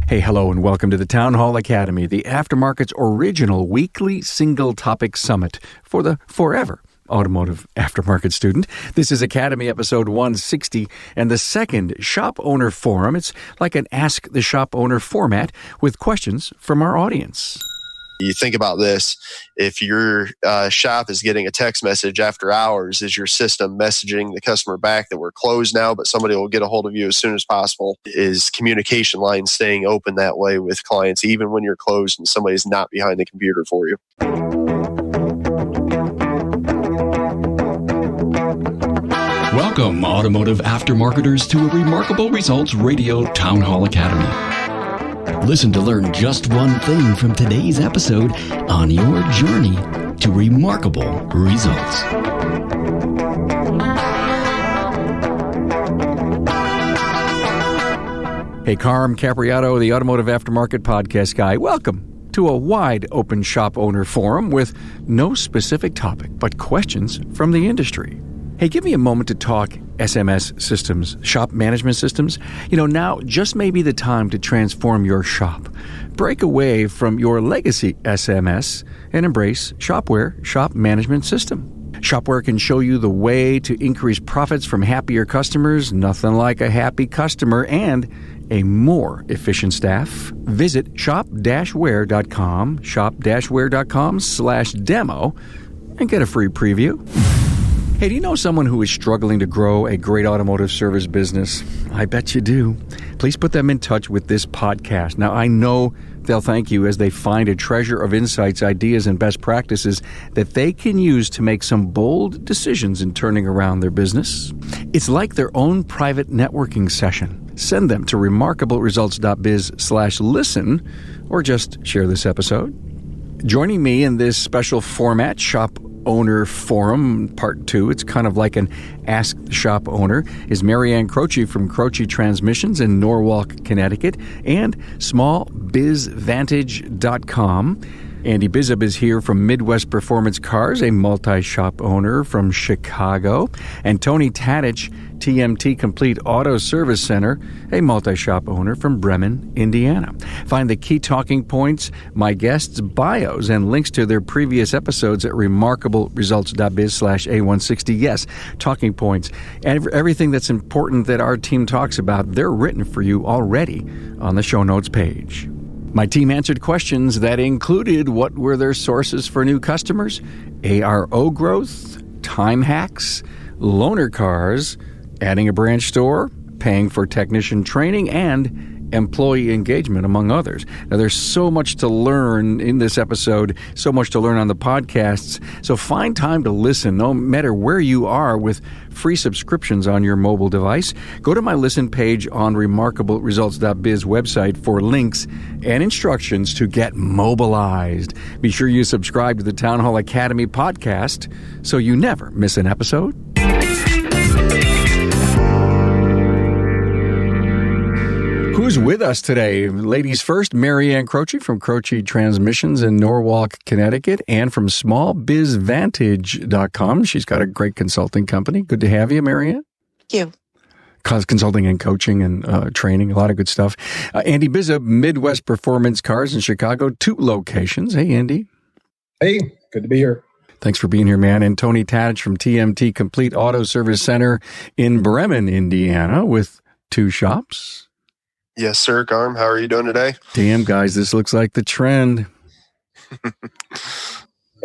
Hey, hello, and welcome to the Town Hall Academy, the Aftermarket's original weekly single-topic summit for the forever automotive aftermarket student. This is Academy episode 160 and the second Shop Owner Forum. It's like an Ask the Shop Owner format with questions from our audience. You think about this, if your shop is getting a text message after hours, is your system messaging the customer back that we're closed now, but somebody will get a hold of you as soon as possible? Is communication lines staying open that way with clients, even when you're closed and somebody's not behind the computer for you? Welcome, automotive aftermarketers, to a Remarkable Results Radio Town Hall Academy. Listen to learn just one thing from today's episode on your journey to remarkable results. Hey, Carm Capriato, the Automotive Aftermarket Podcast guy. Welcome to a wide open shop owner forum with no specific topic, but questions from the industry. Hey, give me a moment to talk SMS systems, shop management systems. Now just may be the time to transform your shop. Break away from your legacy SMS and embrace Shopware Shop Management System. Shopware can show you the way to increase profits from happier customers, nothing like a happy customer, and a more efficient staff. Visit shop-ware.com, shop-ware.com/demo, and get a free preview. Hey, do you know someone who is struggling to grow a great automotive service business? I bet you do. Please put them in touch with this podcast. Now, I know they'll thank you as they find a treasure of insights, ideas, and best practices that they can use to make some bold decisions in turning around their business. It's like their own private networking session. Send them to remarkableresults.biz/listen or just share this episode. Joining me in this special format, Shop Owner Forum Part 2, it's kind of like an Ask the Shop Owner, is Maryann Crocewas from Croce Transmissions in Norwalk, Connecticut, and smallbizvantage.com. Andy Bizub is here from Midwest Performance Cars, a multi-shop owner from Chicago, and Tony Tadich, TMT Complete Auto Service Center, a multi-shop owner from Bremen, Indiana. Find the key talking points, my guests' bios, and links to their previous episodes at remarkableresults.biz/A160. Yes, talking points. Everything that's important that our team talks about, they're written for you already on the show notes page. My team answered questions that included what were their sources for new customers, ARO growth, time hacks, loaner cars, adding a branch store, paying for technician training, and employee engagement, among others. Now, there's so much to learn in this episode, so much to learn on the podcasts, so find time to listen, no matter where you are, with free subscriptions on your mobile device. Go to my listen page on remarkableresults.biz website for links and instructions to get mobilized. Be sure you subscribe to the Town Hall Academy podcast so you never miss an episode. Who's with us today? Ladies first, Maryann Crocewas from Croce Transmissions in Norwalk, Connecticut, and from smallbizvantage.com. She's got a great consulting company. Good to have you, Maryann. Thank you. Consulting and coaching and training, a lot of good stuff. Andy Bizub, Midwest Performance Cars in Chicago, 2 locations. Hey, Andy. Hey, good to be here. Thanks for being here, man. And Tony Tadich from TMT Complete Auto Service Center in Bremen, Indiana, with 2 shops. Yes, sir, Garm. How are you doing today? Damn, guys, this looks like the trend.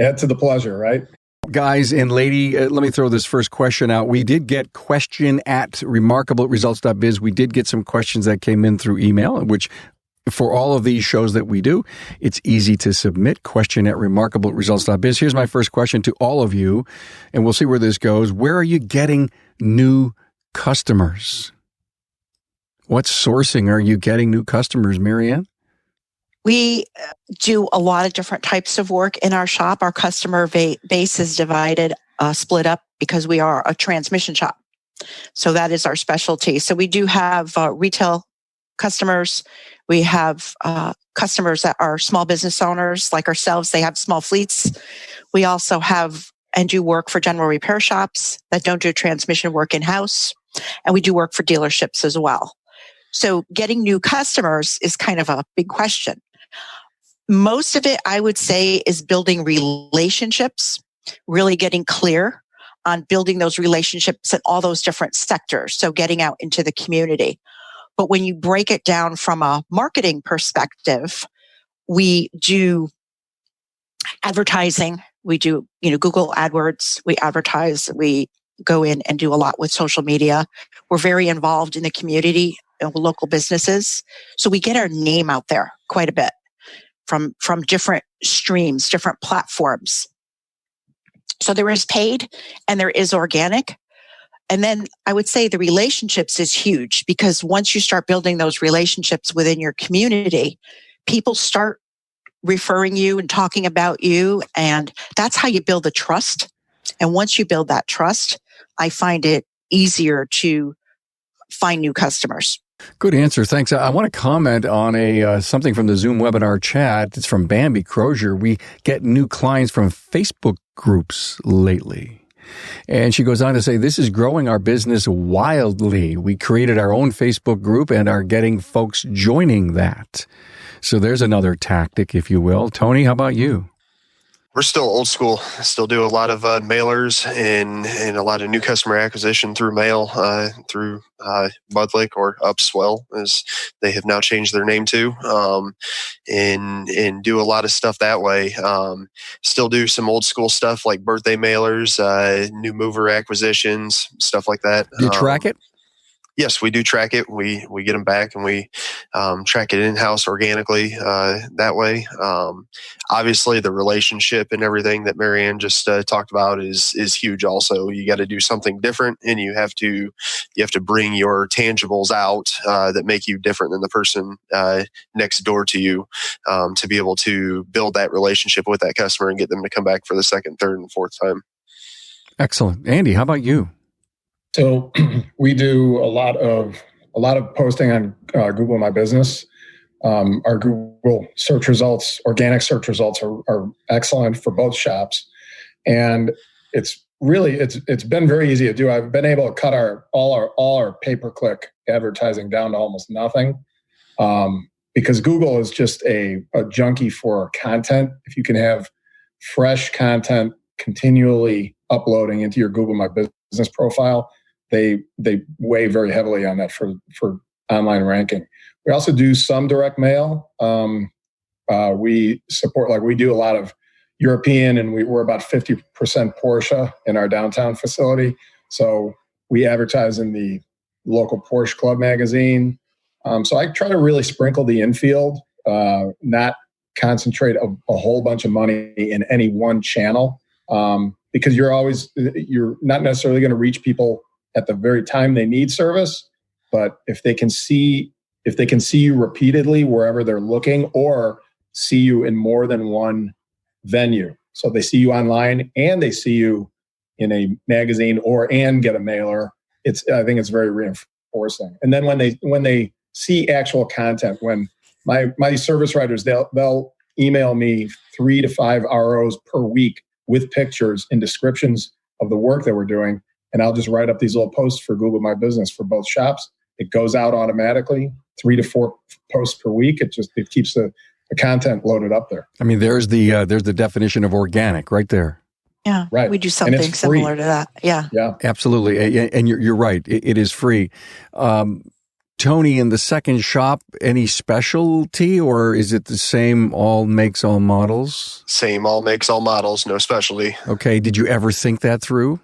Add to the pleasure, right? Guys and lady, let me throw this first question out. We did get question at remarkableresults.biz. We did get some questions that came in through email, which for all of these shows that we do, it's easy to submit. Question at remarkableresults.biz. Here's my first question to all of you, and we'll see where this goes. Where are you getting new customers? What sourcing are you getting new customers, Maryann? We do a lot of different types of work in our shop. Our customer base is split up because we are a transmission shop. So that is our specialty. So we do have retail customers. We have customers that are small business owners like ourselves. They have small fleets. We also have and do work for general repair shops that don't do transmission work in-house. And we do work for dealerships as well. So getting new customers is kind of a big question. Most of it, I would say, is building relationships, really getting clear on building those relationships in all those different sectors. So getting out into the community. But when you break it down from a marketing perspective, we do advertising. We do, Google AdWords. We advertise. We go in and do a lot with social media. We're very involved in the community and local businesses. So we get our name out there quite a bit from different streams, different platforms. So there is paid and there is organic. And then I would say the relationships is huge, because once you start building those relationships within your community, people start referring you and talking about you. And that's how you build the trust. And once you build that trust, I find it easier to find new customers. Good answer. Thanks. I want to comment on something from the Zoom webinar chat. It's from Bambi Crozier. We get new clients from Facebook groups lately. And she goes on to say, this is growing our business wildly. We created our own Facebook group and are getting folks joining that. So there's another tactic, if you will. Tony, how about you? We're still old school. Still do a lot of mailers and a lot of new customer acquisition through mail, through Budlick or Upswell, as they have now changed their name to, and do a lot of stuff that way. Still do some old school stuff like birthday mailers, new mover acquisitions, stuff like that. Do you track it? Yes, we do track it. We get them back and we track it in-house organically that way. Obviously, the relationship and everything that Maryann just talked about is huge. Also, you got to do something different, and you have to bring your tangibles out that make you different than the person next door to you to be able to build that relationship with that customer and get them to come back for the second, third, and fourth time. Excellent, Andy. How about you? So we do a lot of posting on Google My Business. Our Google search results, organic search results, are excellent for both shops, and it's been very easy to do. I've been able to cut all our pay-per-click advertising down to almost nothing, because Google is just a junkie for content. If you can have fresh content continually uploading into your Google My Business profile, they weigh very heavily on that for online ranking. We also do some direct mail. We support, we do a lot of European, and we're about 50% Porsche in our downtown facility. So we advertise in the local Porsche Club magazine. So I try to really sprinkle the infield, not concentrate a whole bunch of money in any one channel, because you're not necessarily going to reach people at the very time they need service. But if they can see you repeatedly wherever they're looking, or see you in more than one venue, so they see you online and they see you in a magazine and get a mailer, I think it's very reinforcing. And then when they see actual content, when my service writers, they'll email me 3 to 5 ROs per week with pictures and descriptions of the work that we're doing. And I'll just write up these little posts for Google My Business for both shops. It goes out automatically, 3 to 4 posts per week. It keeps the content loaded up there. I mean, there's the definition of organic right there. Yeah, right. We do something similar to that. Yeah, absolutely. And you're right. It is free. Tony, in the second shop, any specialty, or is it the same all makes, all models? Same all makes, all models, no specialty. Okay. Did you ever think that through?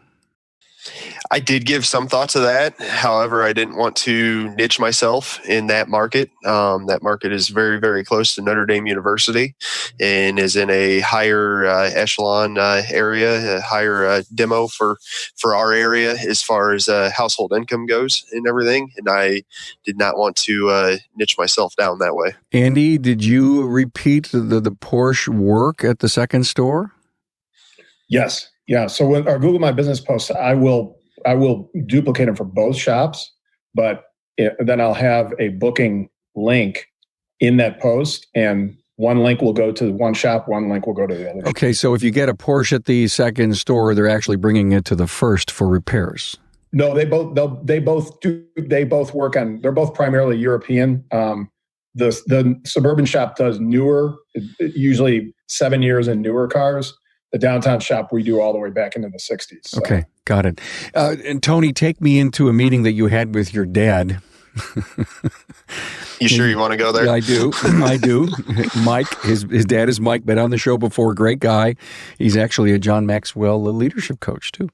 I did give some thought to that. However, I didn't want to niche myself in that market. That market is very, very close to Notre Dame University and is in a higher echelon area, a higher demo for our area as far as household income goes and everything. And I did not want to niche myself down that way. Andy, did you repeat the Porsche work at the second store? Yes. Yeah. So when our Google My Business posts, I will duplicate them for both shops, but then I'll have a booking link in that post, and one link will go to one shop, one link will go to the other. Okay. So if you get a Porsche at the second store, they're actually bringing it to the first for repairs. No, they both work on. They're both primarily European. The suburban shop does newer, usually 7 years and newer cars. The downtown shop we do all the way back into the 60s. So. Okay, got it. And Tony, take me into a meeting that you had with your dad. You sure you want to go there? Yeah, I do. I do. Mike, his dad is Mike, been on the show before. Great guy. He's actually a John Maxwell leadership coach too.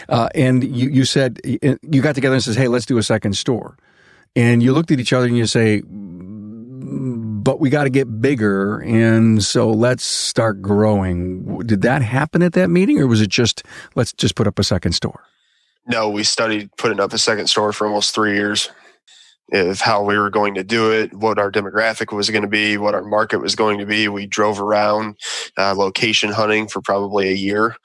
And you said, you got together and says, hey, let's do a second store. And you looked at each other and you say, but we got to get bigger. And so let's start growing. Did that happen at that meeting, or was it just, let's just put up a second store? No, we studied putting up a second store for almost 3 years. Of how we were going to do it, what our demographic was going to be, what our market was going to be. We drove around location hunting for probably a year.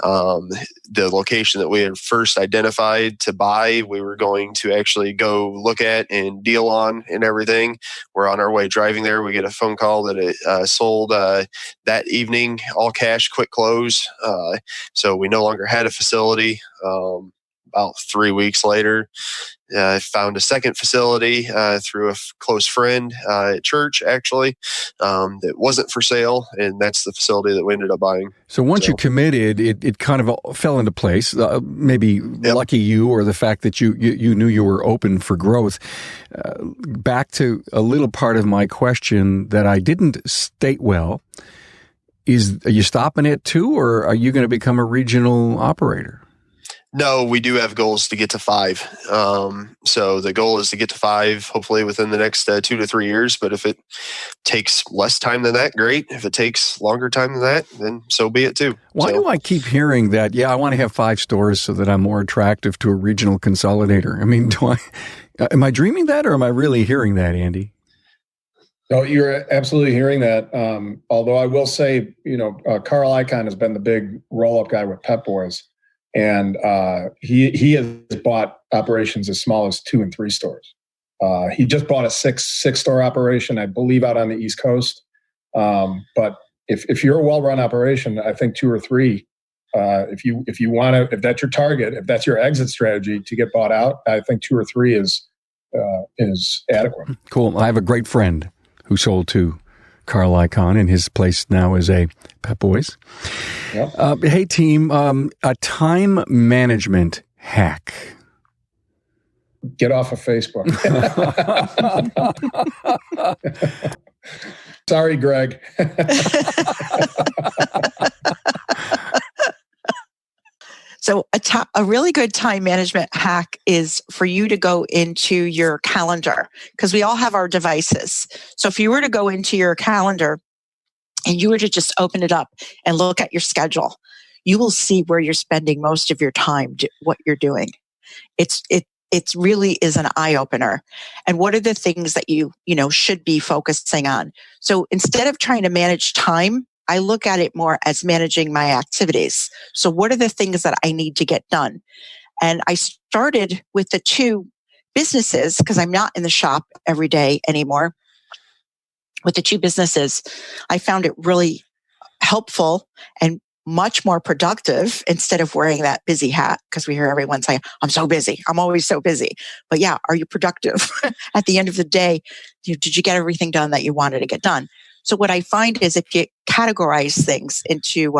The location that we had first identified to buy, we were going to actually go look at and deal on and everything. We're on our way driving there. We get a phone call that it sold that evening, all cash, quick close. So we no longer had a facility. About 3 weeks later, I found a second facility through a close friend at church, actually, that wasn't for sale, and that's the facility that we ended up buying. So once you committed, it kind of fell into place. Maybe lucky you, or the fact that you knew you were open for growth. Back to a little part of my question that I didn't state well. Are you stopping it too, or are you going to become a regional operator? No, we do have goals to get to 5. So the goal is to get to 5, hopefully within the next 2 to 3 years. But if it takes less time than that, great. If it takes longer time than that, then so be it too. Why do I keep hearing that? Yeah, I want to have 5 stores so that I'm more attractive to a regional consolidator. I mean, am I dreaming that, or am I really hearing that, Andy? No, you're absolutely hearing that. Although I will say, Carl Icahn has been the big roll-up guy with Pep Boys. And he has bought operations as small as 2 and 3 stores. He just bought a six store operation, I believe, out on the East Coast. But if you're a well-run operation, I think 2 or 3. If you want to, if that's your target, if that's your exit strategy to get bought out, I think 2 or 3 is adequate. Cool. I have a great friend who sold to Carl Icahn, and his place now is a Pep Boys. Yep. Hey, team, a time management hack. Get off of Facebook. Sorry, Greg. So a really good time management hack is for you to go into your calendar, because we all have our devices. So if you were to go into your calendar and you were to just open it up and look at your schedule, you will see where you're spending most of your time, what you're doing. It really is an eye opener. And what are the things that you should be focusing on? So instead of trying to manage time, I look at it more as managing my activities. So what are the things that I need to get done? And I started with the 2 businesses, because I'm not in the shop every day anymore. With the 2 businesses, I found it really helpful and much more productive instead of wearing that busy hat, because we hear everyone say, I'm so busy. I'm always so busy. But yeah, are you productive? At the end of the day, did you get everything done that you wanted to get done? So what I find is if you categorize things into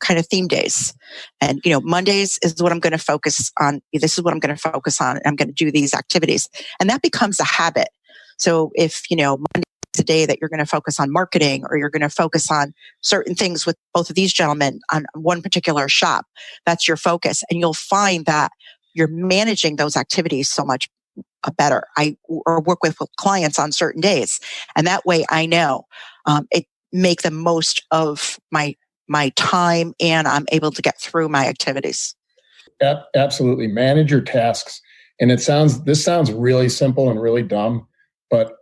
kind of theme days, and Mondays is what I'm going to focus on. This is what I'm going to focus on. And I'm going to do these activities, and that becomes a habit. So if Monday is a day that you're going to focus on marketing, or you're going to focus on certain things with both of these gentlemen on one particular shop, that's your focus, and you'll find that you're managing those activities so much better. I work with clients on certain days, and that way I know it make the most of my time, and I'm able to get through my activities. Absolutely, manage your tasks. And this sounds really simple and really dumb, but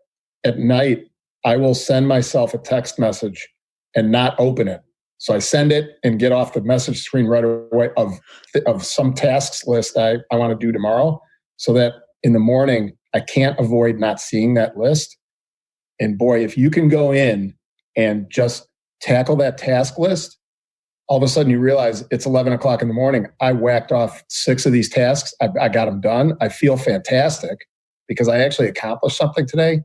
at night I will send myself a text message and not open it. So I send it and get off the message screen right away of some tasks list I want to do tomorrow, so that in the morning, I can't avoid not seeing that list. And boy, if you can go in and just tackle that task list, all of a sudden you realize it's 11 o'clock in the morning. I whacked off 6 of these tasks. I got them done. I feel fantastic because I actually accomplished something today,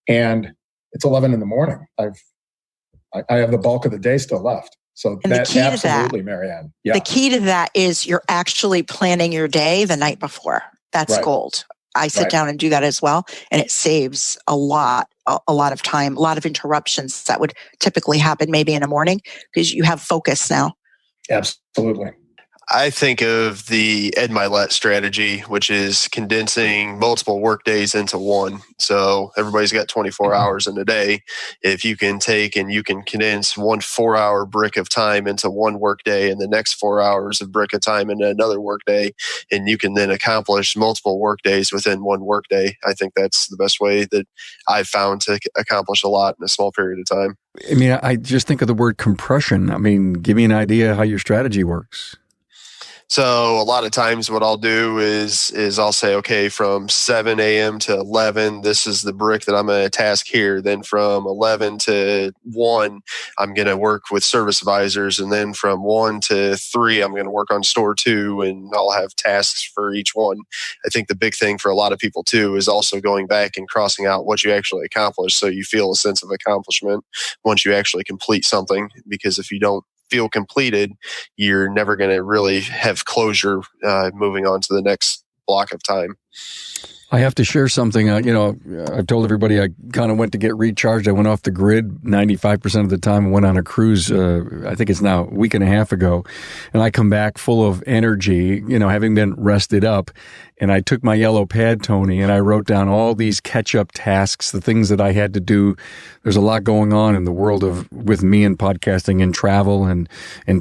and it's 11 in the morning. I have the bulk of the day still left. So and that absolutely, Maryann. Yeah. The key to that is you're actually planning your day the night before. That's right. Gold. I sit down and do that as well, and it saves a lot of time, a lot of interruptions that would typically happen maybe in the morning because you have focus now. Absolutely. I think of the Ed Milet strategy, which is condensing multiple work days into one. So everybody's got 24 hours in a day. If you can take and you can condense 1 4-hour brick of time into one work day and the next 4 hours of brick of time into another work day, and you can then accomplish multiple work days within one work day, I think that's the best way that I've found to accomplish a lot in a small period of time. I mean, I just think of the word compression. I mean, give me an idea how your strategy works. So a lot of times what I'll do is I'll say, okay, from 7 a.m. to 11, this is the brick that I'm going to task here. Then from 11 to 1, I'm going to work with service advisors. And then from 1 to 3, I'm going to work on store 2, and I'll have tasks for each one. I think the big thing for a lot of people too is also going back and crossing out what you actually accomplished, so you feel a sense of accomplishment once you actually complete something. Because if you don't feel completed, you're never going to really have closure moving on to the next block of time. I have to share something. I've told everybody I kind of went to get recharged. I went off the grid 95% of the time and went on a cruise, I think it's now a week and a half ago. And I come back full of energy, having been rested up. And I took my yellow pad, Tony, and I wrote down all these catch-up tasks, the things that I had to do. There's a lot going on in the world with me and podcasting and travel and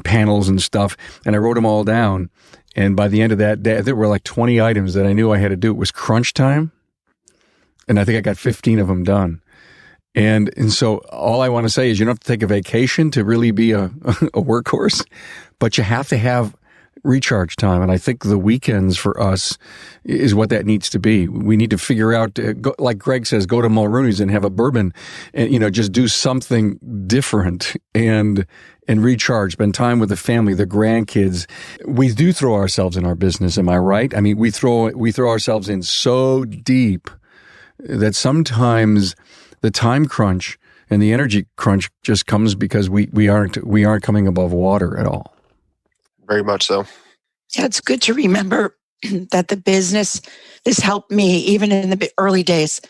panels and stuff. And I wrote them all down. And by the end of that day, there were like 20 items that I knew I had to do. It was crunch time. And I think I got 15 of them done. And so all I want to say is you don't have to take a vacation to really be a workhorse, but you have to have recharge time. And I think the weekends for us is what that needs to be. We need to figure out, like Greg says, go to Mulrooney's and have a bourbon and, just do something different and recharge, spend time with the family, the grandkids. We do throw ourselves in our business. Am I right? I mean, we throw ourselves in so deep that sometimes the time crunch and the energy crunch just comes because we aren't coming above water at all. Very much so. Yeah, it's good to remember that the business, this helped me even in the early days.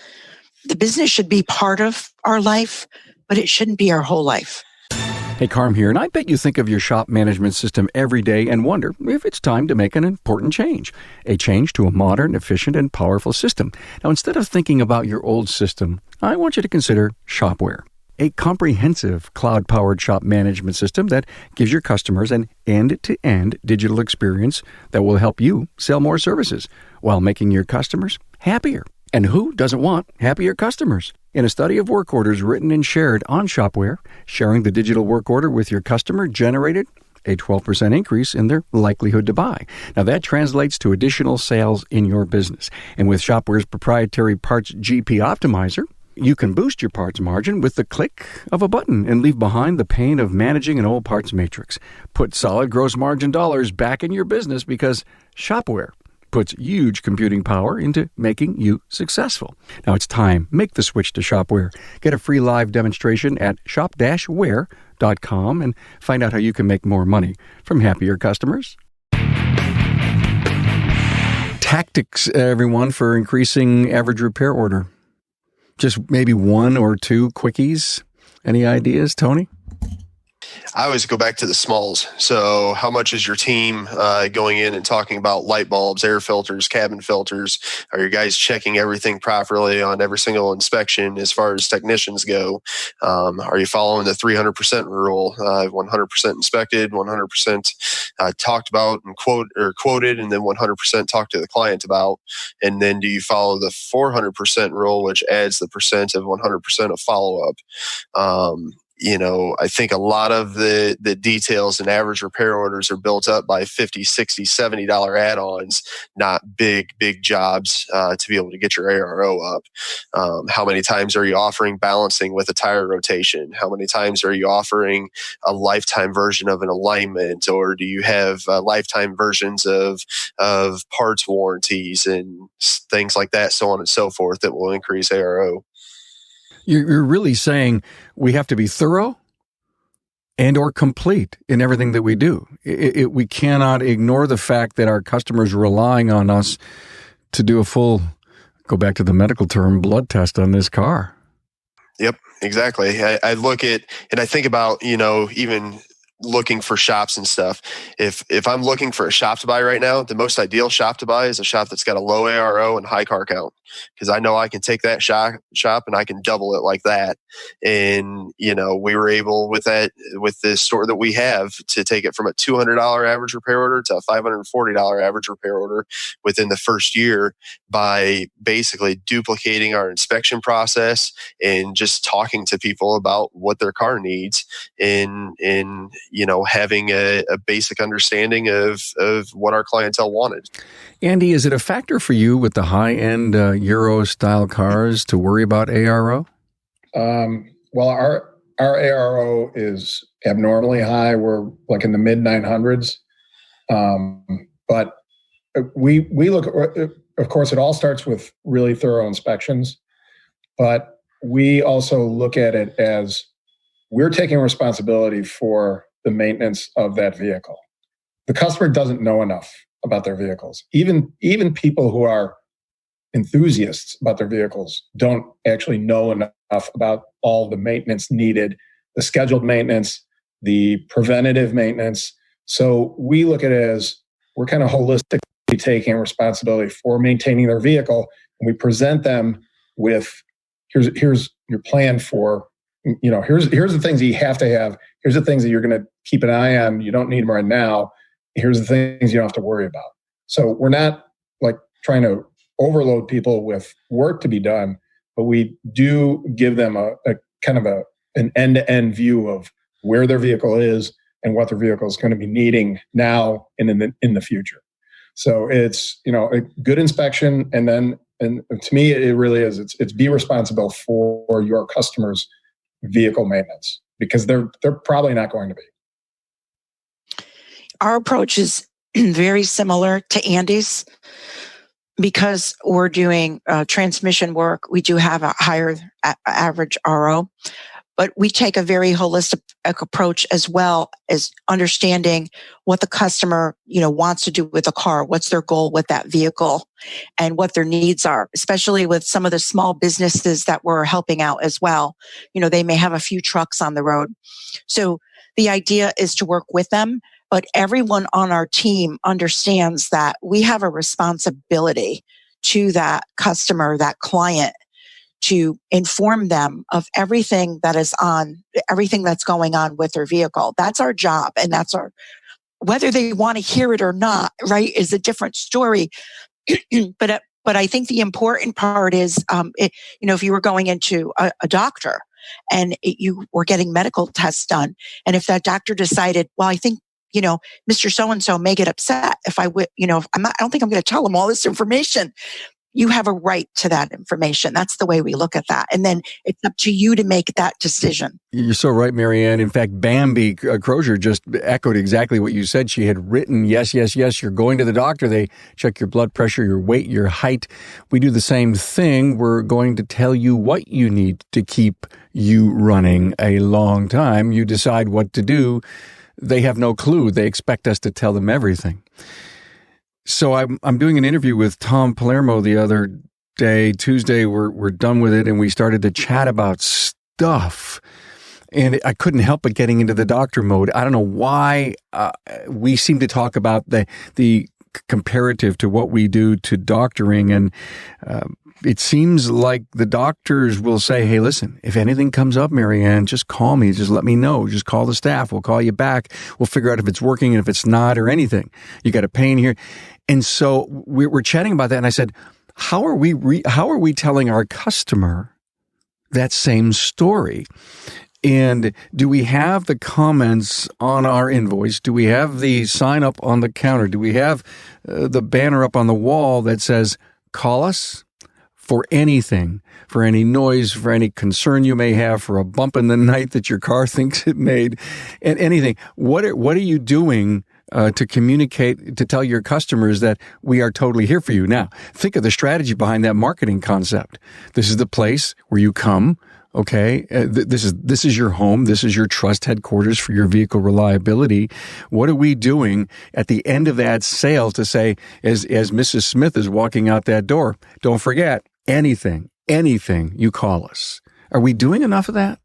The business should be part of our life, but it shouldn't be our whole life. Hey, Carm here, and I bet you think of your shop management system every day and wonder if it's time to make an important change. A change to a modern, efficient, and powerful system. Now, instead of thinking about your old system, I want you to consider Shopware, a comprehensive cloud-powered shop management system that gives your customers an end-to-end digital experience that will help you sell more services while making your customers happier. And who doesn't want happier customers? In a study of work orders written and shared on Shopware, sharing the digital work order with your customer generated a 12% increase in their likelihood to buy. Now, that translates to additional sales in your business. And with Shopware's proprietary Parts GP Optimizer, you can boost your parts margin with the click of a button and leave behind the pain of managing an old parts matrix. Put solid gross margin dollars back in your business because Shopware puts huge computing power into making you successful. Now it's time. Make the switch to Shopware. Get a free live demonstration at shop-ware.com and find out how you can make more money from happier customers. Tactics, everyone, for increasing average repair order. Just maybe 1 or 2 quickies. Any ideas, Tony? I always go back to the smalls. So how much is your team going in and talking about light bulbs, air filters, cabin filters? Are you guys checking everything properly on every single inspection as far as technicians go? Are you following the 300% rule? 100% inspected, 100% talked about and quoted, and then 100% talked to the client about. And then do you follow the 400% rule, which adds the percent of 100% of follow-up? I think a lot of the details and average repair orders are built up by $50, $60, $70 add-ons, not big jobs to be able to get your ARO up. How many times are you offering balancing with a tire rotation? How many times are you offering a lifetime version of an alignment? Or do you have lifetime versions of parts warranties and things like that, so on and so forth, that will increase ARO? You're really saying we have to be thorough and or complete in everything that we do. We cannot ignore the fact that our customers are relying on us to do a full, go back to the medical term, blood test on this car. Yep, exactly. I look at, and I think about, even looking for shops and stuff. If I'm looking for a shop to buy right now, the most ideal shop to buy is a shop that's got a low ARO and high car count, because I know I can take that shop and I can double it like that. And we were able with the store that we have to take it from a $200 average repair order to a $540 average repair order within the first year by basically duplicating our inspection process and just talking to people about what their car needs in having a basic understanding of what our clientele wanted. Andy, is it a factor for you with the high-end Euro-style cars to worry about ARO? Well, our ARO is abnormally high. We're like in the mid-900s. But we look, of course, it all starts with really thorough inspections. But we also look at it as we're taking responsibility for the maintenance of that vehicle. The customer doesn't know enough about their vehicles. Even people who are enthusiasts about their vehicles don't actually know enough about all the maintenance needed, the scheduled maintenance, the preventative maintenance. So we look at it as we're kind of holistically taking responsibility for maintaining their vehicle, and we present them with here's your plan for, here's the things that you have to have. Here's the things that you're going to keep an eye on. You don't need them right now. Here's the things you don't have to worry about. So we're not like trying to overload people with work to be done, but we do give them a kind of an end-to-end view of where their vehicle is and what their vehicle is going to be needing now and in the future. So it's a good inspection, and to me it really is. It's be responsible for your customers' vehicle maintenance, because they're probably not going to be. Our approach is very similar to Andy's. Because we're doing transmission work, we do have a higher average RO, but we take a very holistic approach as well as understanding what the customer, wants to do with the car, what's their goal with that vehicle, and what their needs are, especially with some of the small businesses that we're helping out as well. They may have a few trucks on the road. So the idea is to work with them, but everyone on our team understands that we have a responsibility to that customer, that client, to inform them of everything that's going on with their vehicle. That's our job. And whether they want to hear it or not, right, is a different story. But I think the important part is, if you were going into a doctor and you were getting medical tests done, and if that doctor decided, well, I think, Mr. So-and-so may get upset if I would, I don't think I'm going to tell him all this information. You have a right to that information. That's the way we look at that. And then it's up to you to make that decision. You're so right, Maryann. In fact, Bambi Crozier just echoed exactly what you said. She had written, yes, you're going to the doctor. They check your blood pressure, your weight, your height. We do the same thing. We're going to tell you what you need to keep you running a long time. You decide what to do. They have no clue. They expect us to tell them everything. So I'm doing an interview with Tom Palermo the other day, Tuesday. We're done with it, and we started to chat about stuff. And I couldn't help but getting into the doctor mode. I don't know why we seem to talk about the comparative to what we do to doctoring, and it seems like the doctors will say, hey, listen, if anything comes up, Maryann, just call me. Just let me know. Just call the staff. We'll call you back. We'll figure out if it's working and if it's not or anything. You got a pain here. And so we're chatting about that. And I said, how are we telling our customer that same story? And do we have the comments on our invoice? Do we have the sign up on the counter? Do we have the banner up on the wall that says, call us for anything, for any noise, for any concern you may have, for a bump in the night that your car thinks it made, and anything? What are you doing to communicate, to tell your customers that we are totally here for you? Now, think of the strategy behind that marketing concept. This is the place where you come. Okay, this is your home. This is your trust headquarters for your vehicle reliability. What are we doing at the end of that sale to say, as Mrs. Smith is walking out that door, don't forget, anything, you call us. Are we doing enough of that?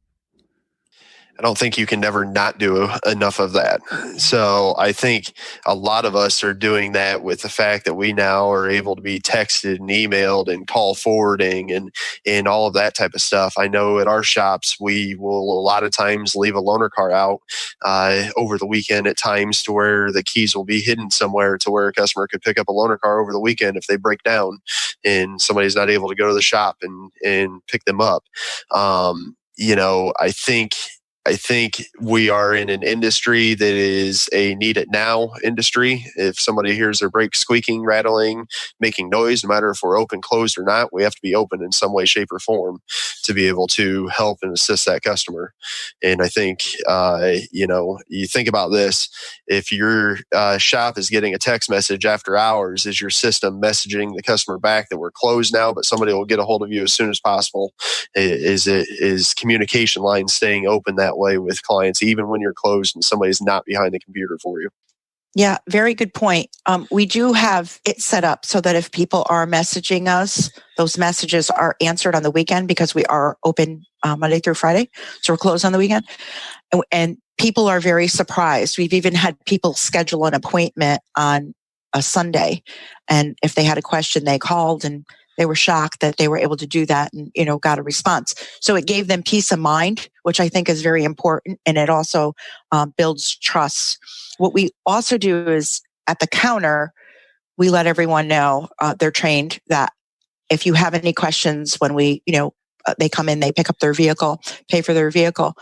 I don't think you can never not do enough of that. So I think a lot of us are doing that with the fact that we now are able to be texted and emailed and call forwarding and all of that type of stuff. I know at our shops, we will a lot of times leave a loaner car out over the weekend at times to where the keys will be hidden somewhere to where a customer could pick up a loaner car over the weekend if they break down and somebody's not able to go to the shop and pick them up. I think we are in an industry that is a need it now industry. If somebody hears their brakes squeaking, rattling, making noise, no matter if we're open, closed, or not, we have to be open in some way, shape, or form to be able to help and assist that customer. And I think, you think about this. If your shop is getting a text message after hours, is your system messaging the customer back that we're closed now, but somebody will get a hold of you as soon as possible? Is communication lines staying open that way with clients, even when you're closed and somebody's not behind the computer for you? Yeah, very good point. We do have it set up so that if people are messaging us, those messages are answered on the weekend because we are open Monday through Friday. So we're closed on the weekend. And people are very surprised. We've even had people schedule an appointment on a Sunday. And if they had a question, they called and they were shocked that they were able to do that and, got a response. So it gave them peace of mind, which I think is very important. And it also builds trust. What we also do is at the counter, we let everyone know they're trained that if you have any questions when they come in, they pick up their vehicle, pay for their vehicle,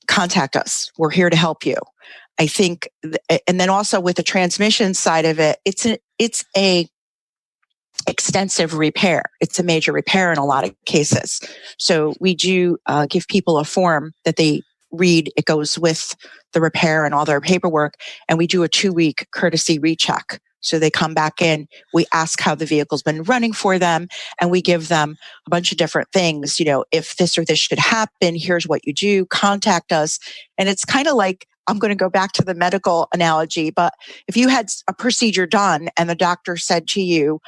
contact us. We're here to help you. I think, and then also with the transmission side of it, it's a extensive repair. It's a major repair in a lot of cases. So we do give people a form that they read. It goes with the repair and all their paperwork. And we do a 2-week courtesy recheck. So they come back in, we ask how the vehicle's been running for them, and we give them a bunch of different things. If this or this should happen, here's what you do, contact us. And it's kind of like, I'm going to go back to the medical analogy, but if you had a procedure done and the doctor said to you,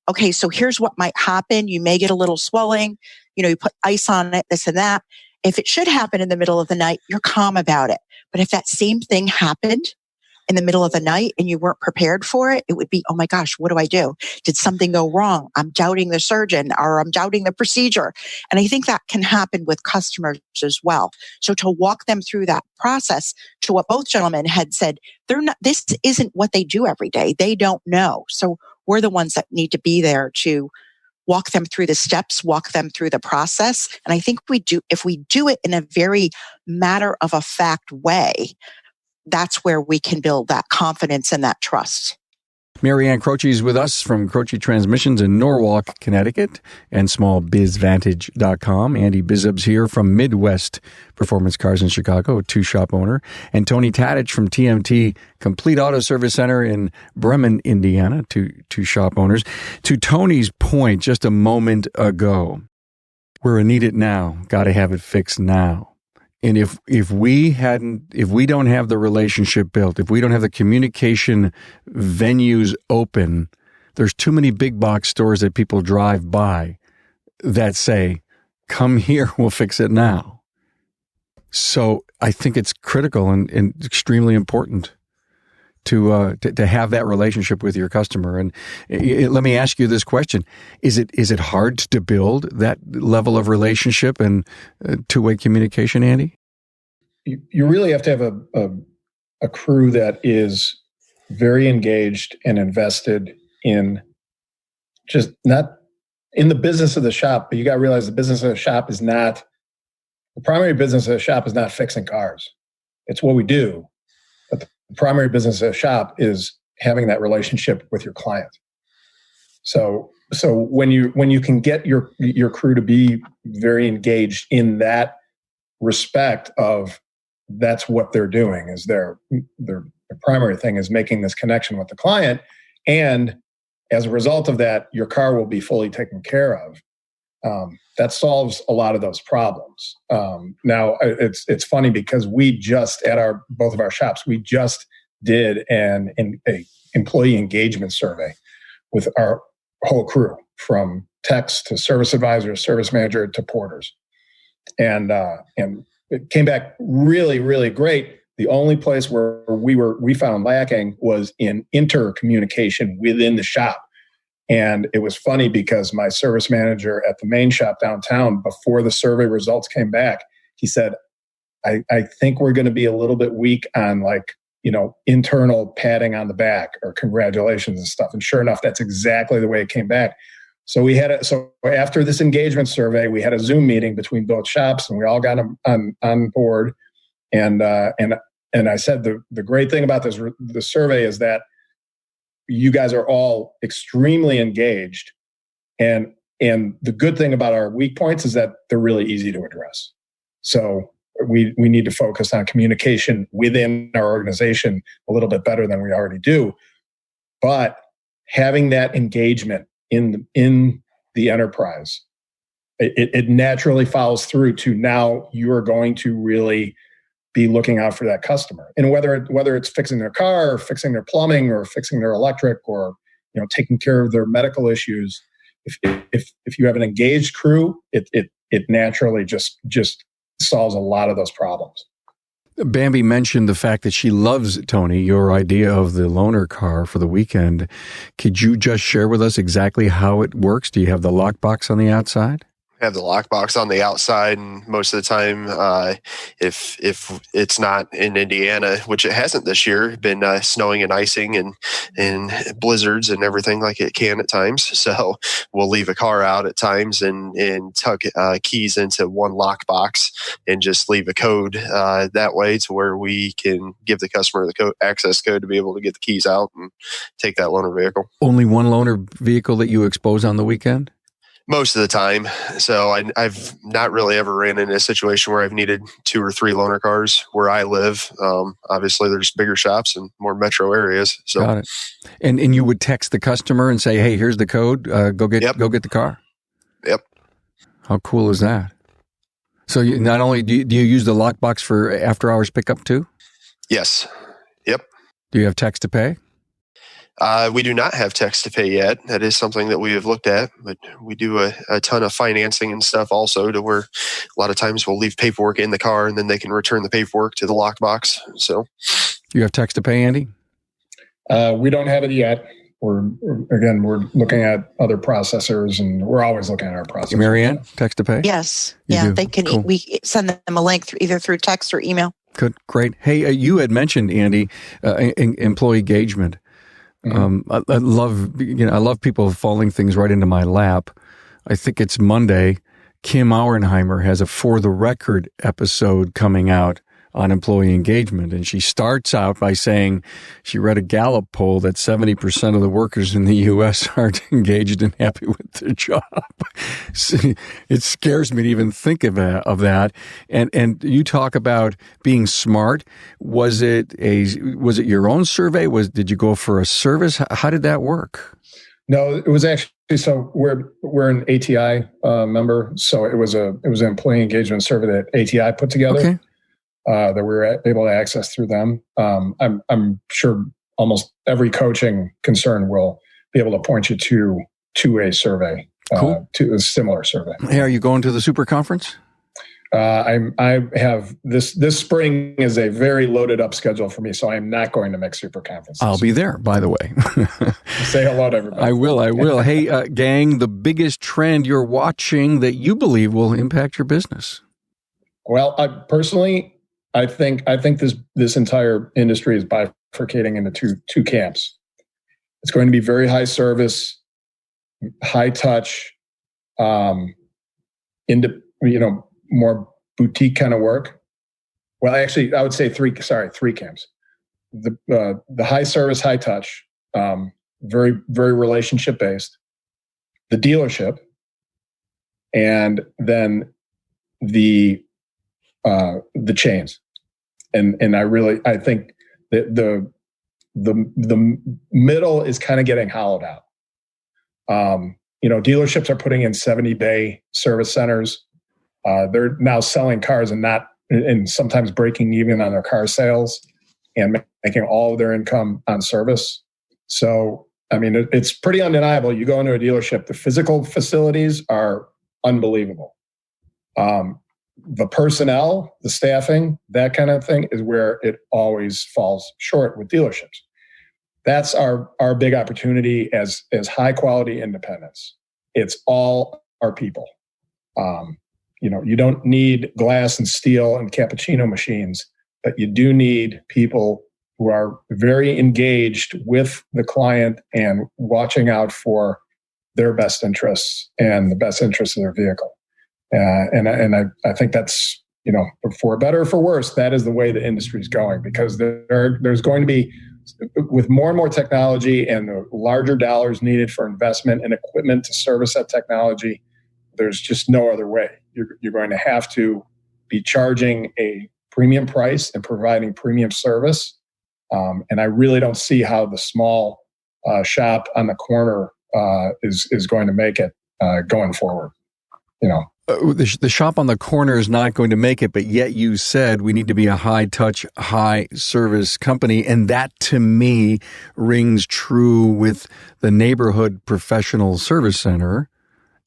okay, so here's what might happen. You may get a little swelling, you put ice on it, this and that. If it should happen in the middle of the night, you're calm about it. But if that same thing happened in the middle of the night and you weren't prepared for it, it would be, oh my gosh, what do I do? Did something go wrong? I'm doubting the surgeon or I'm doubting the procedure. And I think that can happen with customers as well. So to walk them through that process, to what both gentlemen had said, this isn't what they do every day. They don't know. So we're the ones that need to be there to walk them through the steps, walk them through the process. And I think if we do it in a very matter of a fact way, that's where we can build that confidence and that trust. Maryann Croce is with us from Croce Transmissions in Norwalk, Connecticut, and smallbizvantage.com. Andy Bizub's here from Midwest Performance Cars in Chicago, a 2-shop owner. And Tony Tadich from TMT Complete Auto Service Center in Bremen, Indiana, 2-shop owners. To Tony's point just a moment ago, we're a need it now, got to have it fixed now. And if we don't have the relationship built, if we don't have the communication venues open, there's too many big box stores that people drive by that say, come here, we'll fix it now. So I think it's critical and extremely important to have that relationship with your customer. And let me ask you this question. Is it hard to build that level of relationship and two-way communication, Andy? You really have to have a crew that is very engaged and invested in just not in the business of the shop, but you got to realize the business of the shop is not the primary business of a shop is not fixing cars. It's what we do. But the primary business of a shop is having that relationship with your client. So when you can get your crew to be very engaged in that respect of that's what they're doing, is their primary thing is making this connection with the client, and as a result of that, your car will be fully taken care of. That solves a lot of those problems. Now it's funny because we just at both of our shops, we just did an employee engagement survey with our whole crew, from techs to service advisors, service manager to porters, and it came back really, really great. The only place where we found lacking was in intercommunication within the shop. And it was funny because my service manager at the main shop downtown, before the survey results came back, he said, I think we're going to be a little bit weak on internal patting on the back or congratulations and stuff. And sure enough, that's exactly the way it came back. So so after this engagement survey, we had a Zoom meeting between both shops, and we all got on board. And I said, the great thing about the survey is that you guys are all extremely engaged. And the good thing about our weak points is that they're really easy to address. So we need to focus on communication within our organization a little bit better than we already do. But having that engagement in the enterprise, it naturally follows through to now you are going to really be looking out for that customer. And whether it's fixing their car or fixing their plumbing or fixing their electric or taking care of their medical issues, if you have an engaged crew, it naturally just solves a lot of those problems. Bambi mentioned the fact that she loves, Tony, your idea of the loaner car for the weekend. Could you just share with us exactly how it works? Do you have the lockbox on the outside? Have the lockbox on the outside, and most of the time, if it's not in Indiana, which it hasn't this year, been snowing and icing and blizzards and everything like it can at times. So we'll leave a car out at times and tuck keys into one lockbox and just leave a code that way to where we can give the customer the access code to be able to get the keys out and take that loaner vehicle. Only one loaner vehicle that you expose on the weekend? Most of the time. So I've not really ever ran into a situation where I've needed 2 or 3 loaner cars where I live. Obviously, there's bigger shops and more metro areas. So. Got it. And you would text the customer and say, "Hey, here's the code. Go get the car." Yep. How cool is that? So not only do you use the lockbox for after hours pickup too? Yes. Yep. Do you have text to pay? We do not have text to pay yet. That is something that we have looked at, but we do a ton of financing and stuff also, to where a lot of times we'll leave paperwork in the car and then they can return the paperwork to the lockbox. So, you have text to pay, Andy? We don't have it yet. We're looking at other processors, and we're always looking at our processors. Maryann, text to pay? Yes. You do? They can. Cool. We send them a link either through text or email. Good, great. Hey, you had mentioned, Andy, employee engagement. Mm-hmm. I love people falling things right into my lap. I think it's Monday. Kim Auernheimer has a For the Record episode coming out on employee engagement. And she starts out by saying she read a Gallup poll that 70% of the workers in the U.S. aren't engaged and happy with their job. It scares me to even think of that. And you talk about being smart. Was it your own survey? Did you go for a service? How did that work? No, it was actually, so we're an ATI member. So it was an employee engagement survey that ATI put together. Okay. That we were able to access through them. I'm sure almost every coaching concern will be able to point you to a survey, cool. To a similar survey. Hey, are you going to the Super Conference? I have this spring is a very loaded up schedule for me, so I'm not going to make Super Conference. I'll be there, by the way. Say hello to everybody. I will. Hey, gang, the biggest trend you're watching that you believe will impact your business? Well, I think this entire industry is bifurcating into two camps. It's going to be very high service, high touch, more boutique kind of work. Well, actually, I would say three camps. The high service, high touch, very, very relationship based, the dealership, and then the chains. And I think that the middle is kind of getting hollowed out. Dealerships are putting in 70-bay service centers. They're now selling cars and sometimes breaking even on their car sales and making all of their income on service. So, I mean, it's pretty undeniable. You go into a dealership, the physical facilities are unbelievable. The personnel, the staffing, that kind of thing is where it always falls short with dealerships. That's our big opportunity as high quality independents. It's all our people. You don't need glass and steel and cappuccino machines, but you do need people who are very engaged with the client and watching out for their best interests and the best interests of their vehicle. And I think that's, for better or for worse, that is the way the industry is going, because there's going to be, with more and more technology and the larger dollars needed for investment and equipment to service that technology, there's just no other way. You're going to have to be charging a premium price and providing premium service. And I really don't see how the small shop on the corner is going to make it going forward. The shop on the corner is not going to make it, but yet you said we need to be a high-touch, high-service company, and that, to me, rings true with the neighborhood professional service center,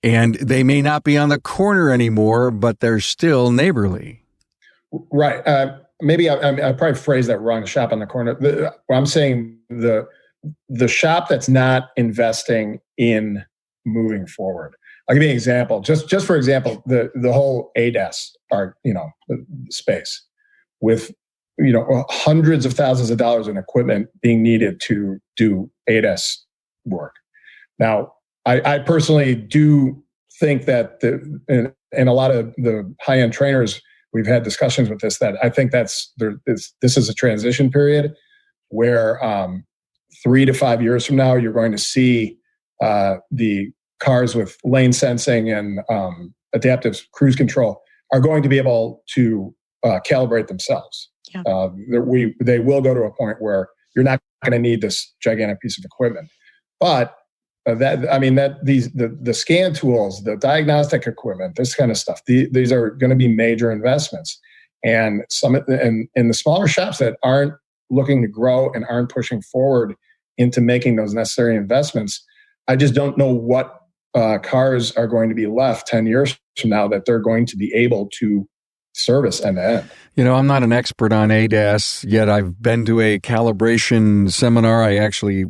and they may not be on the corner anymore, but they're still neighborly. Right. Maybe I probably phrased that wrong, the shop on the corner. I'm saying the shop that's not investing in moving forward. I'll give you an example. Just for example, the whole ADAS space with hundreds of thousands of dollars in equipment being needed to do ADAS work. Now, I personally do think that and a lot of the high-end trainers, we've had discussions with this, that I think this is a transition period where 3 to 5 years from now, you're going to see the cars with lane sensing and adaptive cruise control are going to be able to calibrate themselves. Yeah. They will go to a point where you're not going to need this gigantic piece of equipment. But the scan tools, the diagnostic equipment, this kind of stuff, these are going to be major investments. And in the smaller shops that aren't looking to grow and aren't pushing forward into making those necessary investments, I just don't know what cars are going to be left 10 years from now that they're going to be able to service end to end. I'm not an expert on ADAS, yet I've been to a calibration seminar. I actually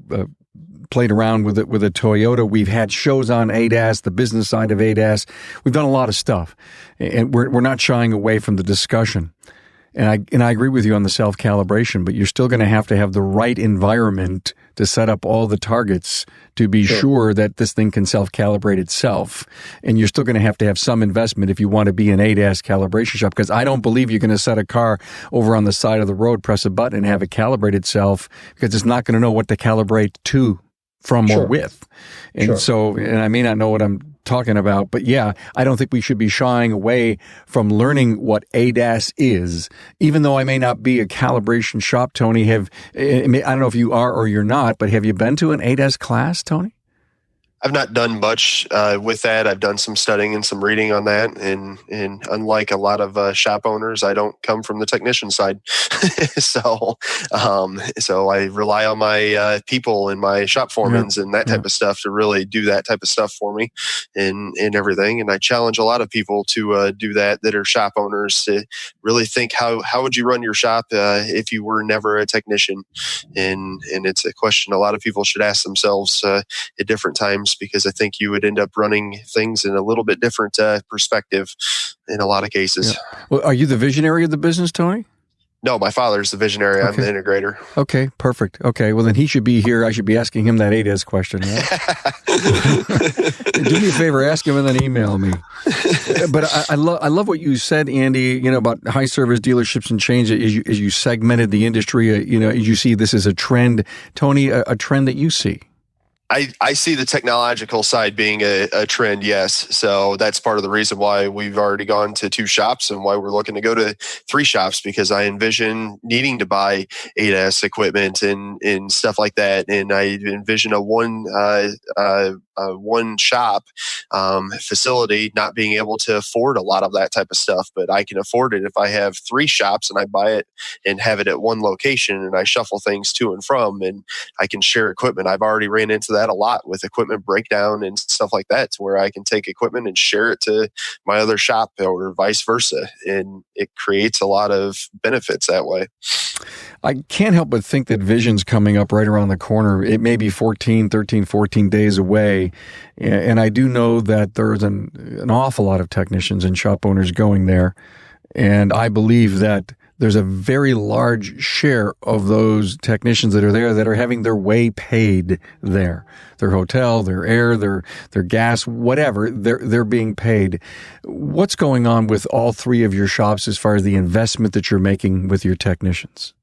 played around with it with a Toyota. We've had shows on ADAS, the business side of ADAS. We've done a lot of stuff, and we're not shying away from the discussion. And I agree with you on the self-calibration, but you're still going to have the right environment to set up all the targets to be sure that this thing can self-calibrate itself. And you're still going to have some investment if you want to be an ADAS calibration shop, because I don't believe you're going to set a car over on the side of the road, press a button, and have it calibrate itself, because it's not going to know what to calibrate to, from, or with. And so, and I may not know what I'm talking about, but yeah, I don't think we should be shying away from learning what ADAS is, even though I may not be a calibration shop. Tony, I don't know if you are or you're not, but have you been to an ADAS class, Tony? I've not done much with that. I've done some studying and some reading on that. And unlike a lot of shop owners, I don't come from the technician side. So I rely on my people and my shop foremans and that type of stuff to really do that type of stuff for me and everything. And I challenge a lot of people to do that are shop owners, to really think how would you run your shop if you were never a technician? And it's a question a lot of people should ask themselves at different times, because I think you would end up running things in a little bit different perspective in a lot of cases. Yeah. Well, are you the visionary of the business, Tony? No, my father's the visionary. I'm the integrator. Okay, perfect. Okay, well then he should be here. I should be asking him that ADES question, right? Do me a favor, ask him and then email me. But I love what you said, Andy, about high service dealerships and change as you segmented the industry, as you see this as a trend. Tony, a trend that you see. I see the technological side being a trend, yes. So that's part of the reason why we've already gone to 2 shops and why we're looking to go to 3 shops, because I envision needing to buy ADAS equipment and stuff like that. And I envision a one shop facility not being able to afford a lot of that type of stuff, but I can afford it if I have 3 shops and I buy it and have it at one location and I shuffle things to and from, and I can share equipment. I've already ran into that a lot with equipment breakdown and stuff like that, to where I can take equipment and share it to my other shop or vice versa. And it creates a lot of benefits that way. I can't help but think that Vision's coming up right around the corner. It may be 13 days away. And I do know that there's an awful lot of technicians and shop owners going there. And I believe that there's a very large share of those technicians that are there that are having their way paid there. Their hotel, their air, their gas, whatever, they're being paid. What's going on with all 3 of your shops as far as the investment that you're making with your technicians?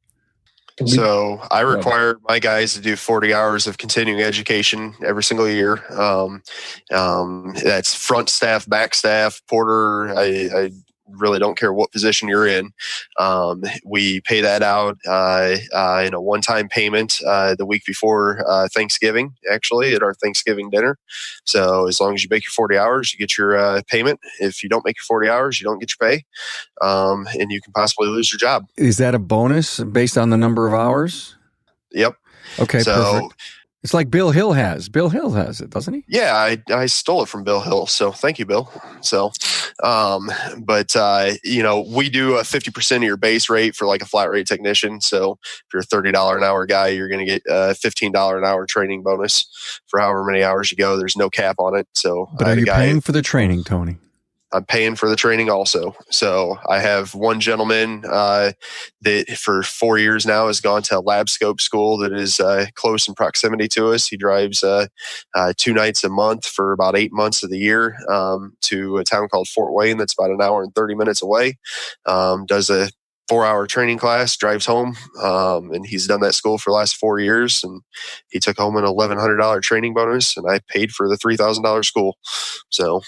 So I require my guys to do 40 hours of continuing education every single year. That's front staff, back staff, porter. I really don't care what position you're in. We pay that out in a one-time payment the week before Thanksgiving, actually, at our Thanksgiving dinner. So as long as you make your 40 hours, you get your payment. If you don't make your 40 hours, you don't get your pay, and you can possibly lose your job. Is that a bonus based on the number of hours? Yep. Okay, so, perfect. It's like Bill Hill has. Bill Hill has it, doesn't he? Yeah, I stole it from Bill Hill. So thank you, Bill. So, but we do a 50% of your base rate for like a flat rate technician. So if you're a $30 an hour guy, you're going to get a $15 an hour training bonus for however many hours you go. There's no cap on it. So, but are you paying for the training, Tony? I'm paying for the training also. So I have one gentleman that for 4 years now has gone to a lab scope school that is close in proximity to us. He drives 2 nights a month for about 8 months of the year to a town called Fort Wayne that's about an hour and 30 minutes away. Does a 4-hour training class, drives home, and he's done that school for the last 4 years. And he took home an $1,100 training bonus, and I paid for the $3,000 school. So.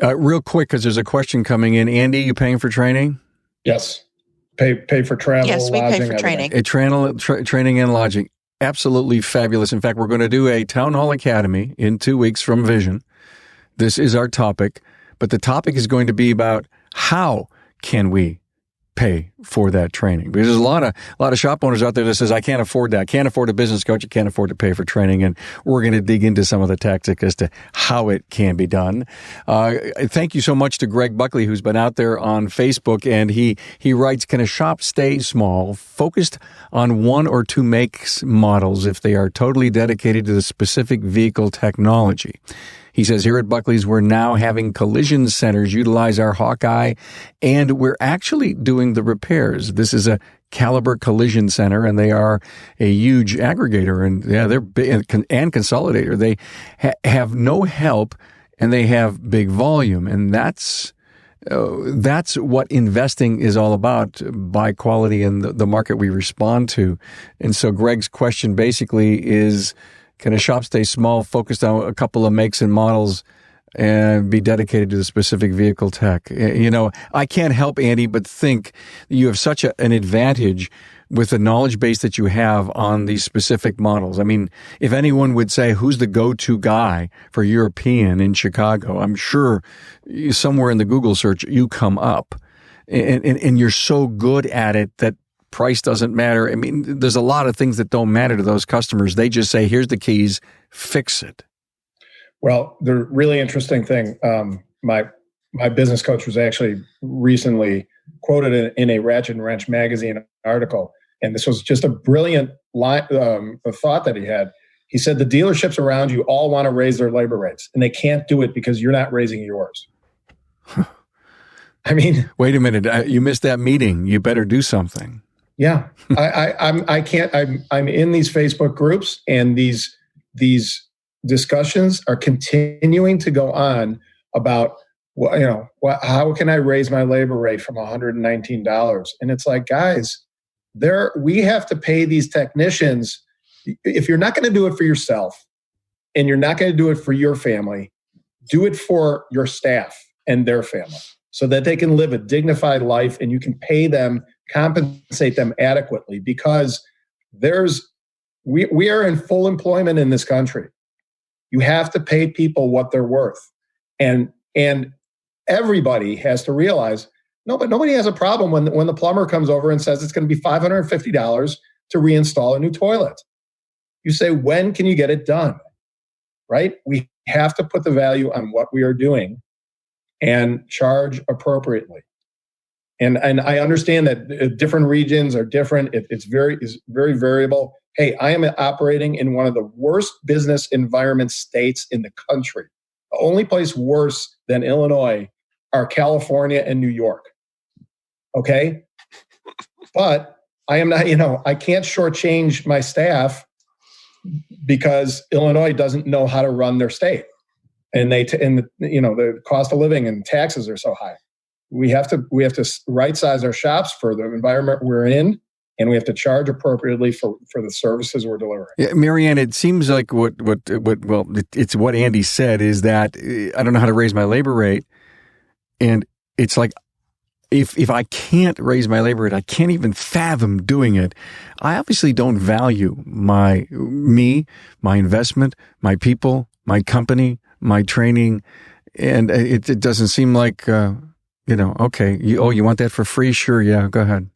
Real quick, because there's a question coming in. Andy, you paying for training? Yes. Pay for travel, yes, we lodging, pay for training. Training and lodging. Absolutely fabulous. In fact, we're going to do a Town Hall Academy in 2 weeks from Vision. This is our topic, but the topic is going to be about how can we pay for that training, because there's a lot of shop owners out there that says, I can't afford that. I can't afford a business coach. I can't afford to pay for training. And we're going to dig into some of the tactics as to how it can be done. Thank you so much to Greg Buckley, who's been out there on Facebook, and he writes, can a shop stay small, focused on 1 or 2 makes models if they are totally dedicated to the specific vehicle technology? He says, here at Buckley's, we're now having collision centers utilize our Hawkeye, and we're actually doing the repairs. This is a Caliber Collision Center, and they are a huge aggregator, and they're big and consolidator. They have no help, and they have big volume, and that's what investing is all about, by quality and the market we respond to. And so Greg's question basically is, can a shop stay small, focused on a couple of makes and models, and be dedicated to the specific vehicle tech? I can't help, Andy, but think that you have such an advantage with the knowledge base that you have on these specific models. I mean, if anyone would say, who's the go-to guy for European in Chicago, I'm sure somewhere in the Google search you come up. And you're so good at it that price doesn't matter. I mean, there's a lot of things that don't matter to those customers. They just say, here's the keys, fix it. Well, the really interesting thing, my business coach was actually recently quoted in a Ratchet and Wrench magazine article, and this was just a brilliant line, a thought that he had. He said, the dealerships around you all want to raise their labor rates, and they can't do it because you're not raising yours. I mean, wait a minute. You missed that meeting. You better do something. Yeah, I can't. I'm in these Facebook groups, and these discussions are continuing to go on about how can I raise my labor rate from $119? And it's like, guys, we have to pay these technicians. If you're not going to do it for yourself, and you're not going to do it for your family, do it for your staff and their family, so that they can live a dignified life, and you can pay them, compensate them adequately, because we are in full employment in this country. You have to pay people what they're worth. And everybody has to realize, but nobody has a problem when the plumber comes over and says it's going to be $550 to reinstall a new toilet. You say, when can you get it done? Right? We have to put the value on what we are doing and charge appropriately. And I understand that different regions are different. It's very variable. Hey, I am operating in one of the worst business environment states in the country. The only place worse than Illinois are California and New York. Okay? But I am not, I can't shortchange my staff because Illinois doesn't know how to run their state. And the cost of living and taxes are so high. We have to right size our shops for the environment we're in, and we have to charge appropriately for the services we're delivering. Yeah, Maryann, it seems like it's what Andy said, is that I don't know how to raise my labor rate, and it's like if I can't raise my labor rate, I can't even fathom doing it. I obviously don't value my investment, my people, my company, my training, and it doesn't seem like. Okay, you want that for free? Sure, yeah, go ahead.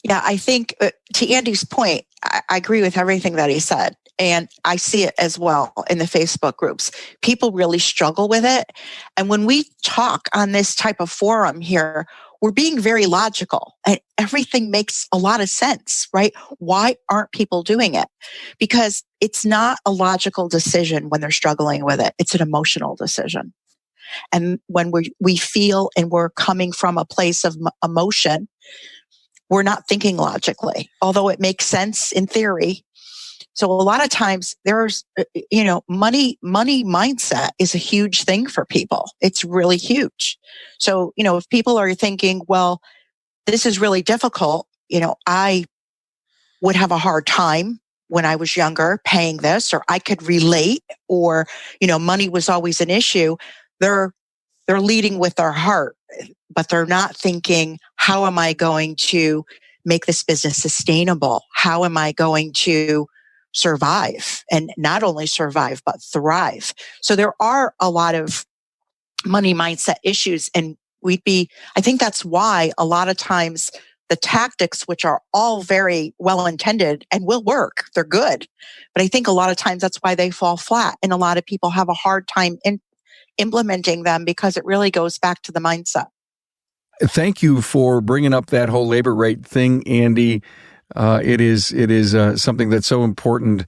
Yeah, I think to Andy's point, I agree with everything that he said. And I see it as well in the Facebook groups. People really struggle with it. And when we talk on this type of forum here, we're being very logical and everything makes a lot of sense, right? Why aren't people doing it? Because it's not a logical decision when they're struggling with it. It's an emotional decision. And when we feel and we're coming from a place of emotion, we're not thinking logically, although it makes sense in theory. So a lot of times there's, money mindset is a huge thing for people. It's really huge. So, if people are thinking, well, this is really difficult, I would have a hard time when I was younger paying this, or I could relate, or, money was always an issue. They're leading with their heart, but they're not thinking, how am I going to make this business sustainable? How am I going to survive? And not only survive, but thrive. So there are a lot of money mindset issues. And I think that's why a lot of times the tactics, which are all very well intended and will work, they're good. But I think a lot of times that's why they fall flat. And a lot of people have a hard time implementing them because it really goes back to the mindset. Thank you for bringing up that whole labor rate thing, Andy. It is something that's so important.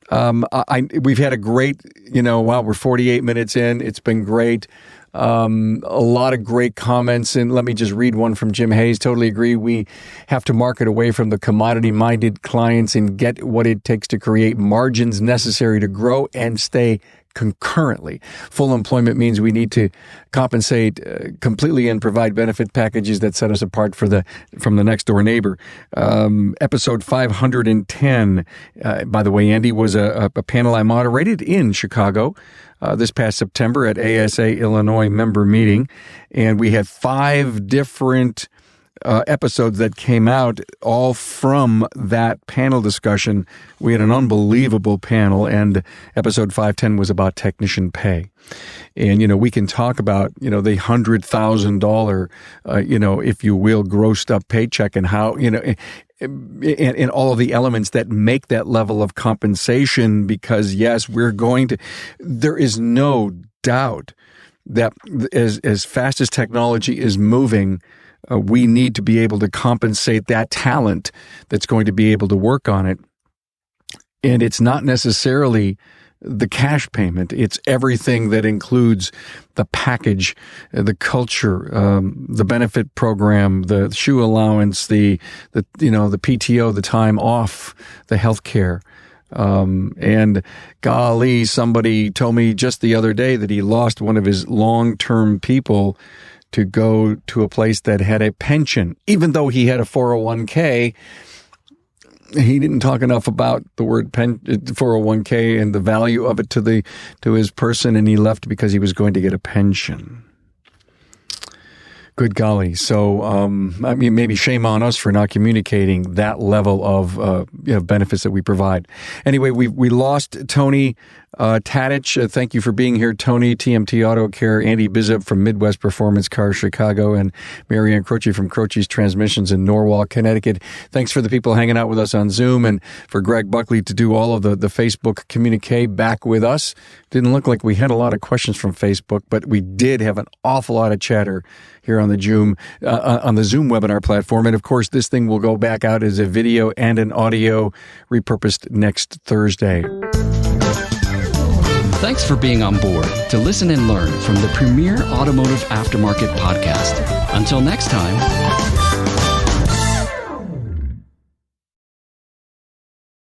We've had a great, we're 48 minutes in. It's been great. A lot of great comments, and let me just read one from Jim Hayes. Totally agree. We have to market away from the commodity-minded clients and get what it takes to create margins necessary to grow and stay concurrently. Full employment means we need to compensate completely and provide benefit packages that set us apart from the next door neighbor. Episode 510, by the way, Andy, was a panel I moderated in Chicago this past September at ASA Illinois member meeting, and we had 5 different episodes that came out all from that panel discussion. We had an unbelievable panel, and episode 510 was about technician pay. And, we can talk about, the $100,000, if you will, grossed up paycheck and how, and all of the elements that make that level of compensation, because yes, there is no doubt that as fast as technology is moving, we need to be able to compensate that talent that's going to be able to work on it. And it's not necessarily, the cash payment. It's everything that includes the package, the culture, the benefit program, the shoe allowance, the PTO, the time off, the health care. And golly, somebody told me just the other day that he lost one of his long-term people to go to a place that had a pension, even though he had a 401k. He didn't talk enough about the word 401k and the value of it to his person, and he left because he was going to get a pension. Good golly. So, maybe shame on us for not communicating that level of benefits that we provide. Anyway, we lost Tony Tadich. Thank you for being here, Tony. TMT Auto Care, Andy Bizub from Midwest Performance Cars Chicago, and Maryann Crocewas from Crocewas Transmissions in Norwalk, Connecticut. Thanks for the people hanging out with us on Zoom, and for Greg Buckley to do all of the Facebook communique back with us. Didn't look like we had a lot of questions from Facebook, but we did have an awful lot of chatter here on the Zoom webinar platform. And of course, this thing will go back out as a video and an audio repurposed next Thursday. Thanks for being on board to listen and learn from the premier automotive aftermarket podcast. Until next time.